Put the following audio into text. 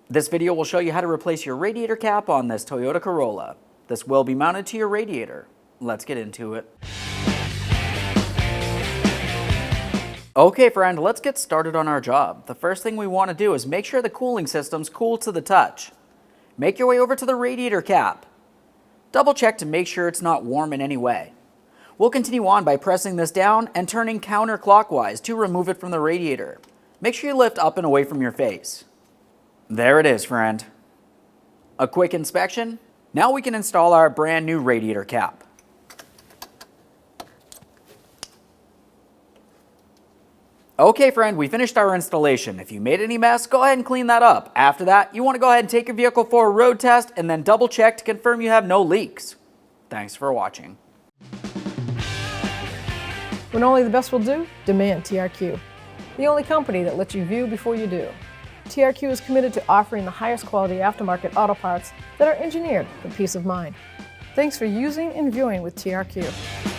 This video will show you how to replace your radiator cap on this Toyota Corolla. This will be mounted to your radiator. Let's get into it. Okay friend, let's get started on our job. The first thing we want to do is make sure the cooling system's cool to the touch. Make your way over to the radiator cap. Double check to make sure it's not warm in any way. We'll continue on by pressing this down and turning counterclockwise to remove it from the radiator. Make sure you lift up and away from your face. There it is, friend. A quick inspection. Now we can install our brand new radiator cap. Okay friend, we finished our installation. If you made any mess, go ahead and clean that up. After that, you want to go ahead and take your vehicle for a road test and then double check to confirm you have no leaks. Thanks for watching. When only the best will do, demand TRQ. The only company that lets you view before you do. TRQ is committed to offering the highest quality aftermarket auto parts that are engineered for peace of mind. Thanks for using and viewing with TRQ.